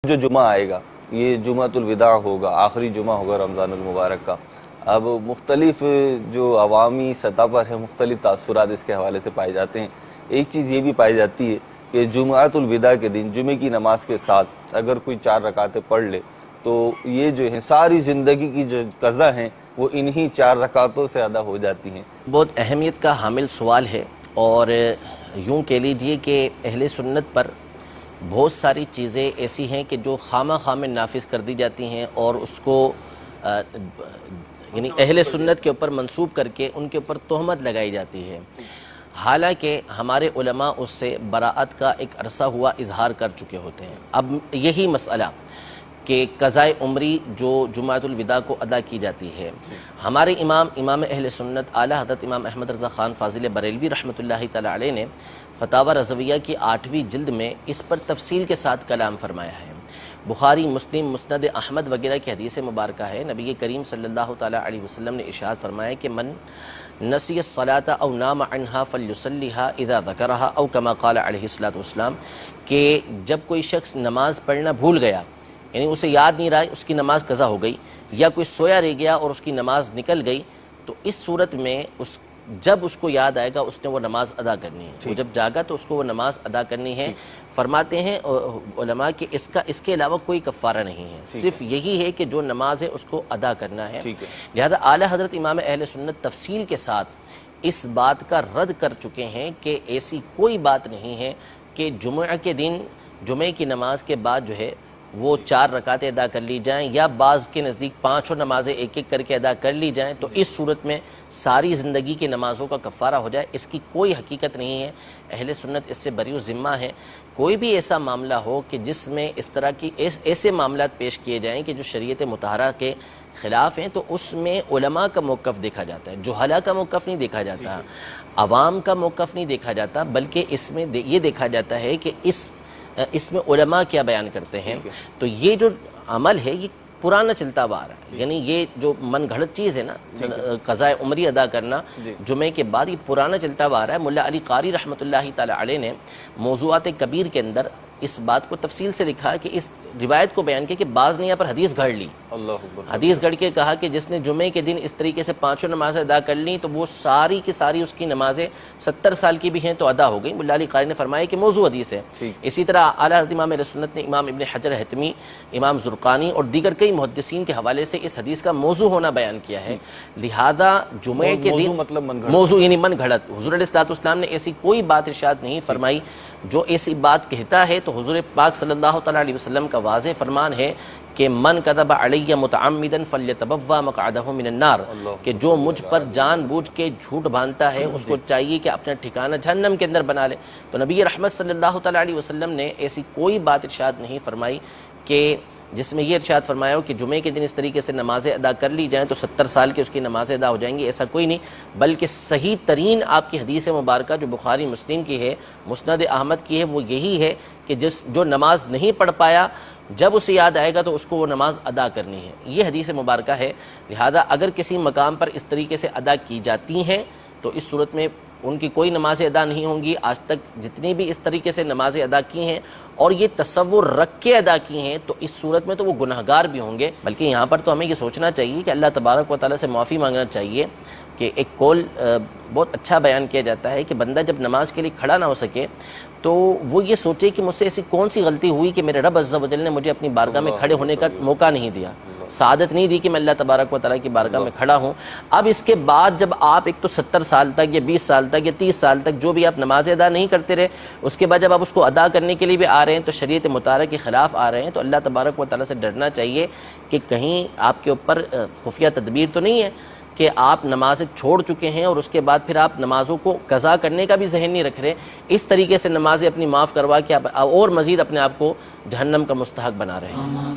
جو جمعہ آئے گا یہ جمعۃ الوداع ہوگا، آخری جمعہ ہوگا رمضان المبارک کا۔ اب مختلف جو عوامی سطح پر ہے مختلف تاثرات اس کے حوالے سے پائے جاتے ہیں۔ ایک چیز یہ بھی پائی جاتی ہے کہ جمعۃ الوداع کے دن جمعے کی نماز کے ساتھ اگر کوئی 4 رکعتیں پڑھ لے تو یہ جو ہے ساری زندگی کی جو قضا ہیں وہ انہی 4 رکعتوں سے ادا ہو جاتی ہیں۔ بہت اہمیت کا حامل سوال ہے، اور یوں کہہ لیجئے کہ اہل سنت پر بہت ساری چیزیں ایسی ہیں کہ جو خامہ خامہ نافذ کر دی جاتی ہیں اور اس کو یعنی اہل سنت کے اوپر منسوب کر کے ان کے اوپر تہمت لگائی جاتی ہے، حالانکہ ہمارے علماء اس سے براءت کا ایک عرصہ ہوا اظہار کر چکے ہوتے ہیں۔ اب یہی مسئلہ کہ قضائے عمری جو جمعۃ الوداع کو ادا کی جاتی ہے، ہمارے امام اہل سنت اعلیٰ حضرت امام احمد رضا خان فاضل بریلوی رحمۃ اللہ تعالی علیہ نے فتاوی رضویہ کی 8ویں جلد میں اس پر تفصیل کے ساتھ کلام فرمایا ہے۔ بخاری، مسلم، مسند احمد وغیرہ کی حدیث مبارکہ ہے، نبی کریم صلی اللہ تعالی علیہ وسلم نے ارشاد فرمایا کہ من نسی الصلاۃ او نام عنہا فلیصلیھا اذا ذکرھا او کما قال علیہ الصلوۃ والسلام، کہ جب کوئی شخص نماز پڑھنا بھول گیا، یعنی اسے یاد نہیں رہا، اس کی نماز قضا ہو گئی، یا کوئی سویا رہ گیا اور اس کی نماز نکل گئی، تو اس صورت میں جب اس کو یاد آئے گا اس نے وہ نماز ادا کرنی ہے۔ وہ جب جاگا تو اس کو وہ نماز ادا کرنی ہے۔ فرماتے ہیں علماء کہ اس کے علاوہ کوئی کفارہ نہیں ہے، صرف یہی ہے کہ جو نماز ہے اس کو ادا کرنا ہے۔ لہذا اعلیٰ حضرت امام اہل سنت تفصیل کے ساتھ اس بات کا رد کر چکے ہیں کہ ایسی کوئی بات نہیں ہے کہ جمعہ کے دن جمعے کی نماز کے بعد جو ہے وہ 4 رکعتیں ادا کر لی جائیں، یا بعض کے نزدیک 5 نمازیں ایک ایک کر کے ادا کر لی جائیں تو اس صورت میں ساری زندگی کی نمازوں کا کفارہ ہو جائے۔ اس کی کوئی حقیقت نہیں ہے، اہل سنت اس سے بری ذمہ ہے۔ کوئی بھی ایسا معاملہ ہو کہ جس میں اس طرح کی ایسے معاملات پیش کیے جائیں کہ جو شریعت مطہرہ کے خلاف ہیں، تو اس میں علماء کا موقف دیکھا جاتا ہے، جہلاء کا موقف نہیں دیکھا جاتا، عوام کا موقف نہیں دیکھا جاتا، بلکہ اس میں یہ دیکھا جاتا ہے کہ اس میں علماء کیا بیان کرتے ہیں۔ تو یہ جو عمل ہے یہ پرانا چلتا ہوا آ رہا ہے، یعنی یہ جو من گھڑت چیز ہے نا قضائے عمری ادا کرنا جمعے کے بعد، یہ پرانا چلتا ہوا آ رہا ہے۔ ملا علی قاری رحمۃ اللہ تعالی علیہ نے موضوعات کبیر کے اندر اس بات کو تفصیل سے لکھا ہے کہ اس روایت کو بیان کیا کہ بعض نے یہاں پر حدیث گھڑ لی، حدیث گھڑ کے کہا کہ جس نے جمعے کے دن اس طریقے سے 5 نمازیں ادا کر لی تو وہ ساری کی ساری اس کی نمازیں 70 سال کی بھی ہیں تو ادا ہو گئی۔ ملا علی قاری نے فرمایا کہ موضوع حدیث ہے۔ اسی طرح اعلیٰ حضرت امام اہل سنت نے امام ابن حجر حتمی، امام زرقانی اور دیگر کئی محدثین کے حوالے سے اس حدیث کا موضوع ہونا بیان کیا ہے۔ لہذا جمعے کے دن موضوع یعنی من گھڑت، حضور علیہ الصلوۃ والسلام نے ایسی کوئی بات ارشاد نہیں فرمائی۔ جو ایسی بات کہتا ہے تو حضور پاک صلی اللہ تعالی علیہ وسلم کا واضح فرمان ہے کہ من کذب علی متعمدا فلیتبوأ مقعدہ من النار، کہ جو مجھ پر جان بوجھ کے جھوٹ باندھتا ہے اس کو چاہیے کہ اپنا ٹھکانہ جہنم کے اندر بنا لے۔ تو نبی رحمت صلی اللہ تعالی علیہ وسلم نے ایسی کوئی بات ارشاد نہیں فرمائی کہ جس میں یہ ارشاد فرمایا ہو کہ جمعے کے دن اس طریقے سے نمازیں ادا کر لی جائیں تو 70 سال کی اس کی نمازیں ادا ہو جائیں گی، ایسا کوئی نہیں۔ بلکہ صحیح ترین آپ کی حدیث مبارکہ جو بخاری مسلم کی ہے، مسند احمد کی ہے، وہ یہی ہے کہ جو نماز نہیں پڑھ پایا جب اسے یاد آئے گا تو اس کو وہ نماز ادا کرنی ہے، یہ حدیث مبارکہ ہے۔ لہذا اگر کسی مقام پر اس طریقے سے ادا کی جاتی ہیں تو اس صورت میں ان کی کوئی نمازیں ادا نہیں ہوں گی۔ آج تک جتنی بھی اس طریقے سے نمازیں ادا کی ہیں اور یہ تصور رکھ کے ادا کی ہیں تو اس صورت میں تو وہ گناہگار بھی ہوں گے۔ بلکہ یہاں پر تو ہمیں یہ سوچنا چاہیے کہ اللہ تبارک و تعالیٰ سے معافی مانگنا چاہیے کہ ایک قول بہت اچھا بیان کیا جاتا ہے کہ بندہ جب نماز کے لیے کھڑا نہ ہو سکے تو وہ یہ سوچے کہ مجھ سے ایسی کون سی غلطی ہوئی کہ میرے رب عز و جل نے مجھے اپنی بارگاہ میں کھڑے ہونے کا موقع نہیں دیا، سعادت نہیں دی کہ میں اللہ تبارک و تعالیٰ کی بارگاہ میں کھڑا ہوں۔ اب اس کے بعد جب آپ ایک تو 70 سال تک یا 20 سال تک یا 30 سال تک جو بھی آپ نماز ادا نہیں کرتے رہے، اس کے بعد جب آپ اس کو ادا کرنے کے لیے بھی آ رہے ہیں تو شریعت مطہرہ کے خلاف آ رہے ہیں، تو اللہ تبارک و تعالیٰ سے ڈرنا چاہیے کہ کہیں آپ کے اوپر خفیہ تدبیر تو نہیں ہے کہ آپ نمازیں چھوڑ چکے ہیں اور اس کے بعد پھر آپ نمازوں کو قضا کرنے کا بھی ذہن نہیں رکھ رہے، اس طریقے سے نمازیں اپنی معاف کروا کے آپ اور مزید اپنے آپ کو جہنم کا مستحق بنا رہے ہیں۔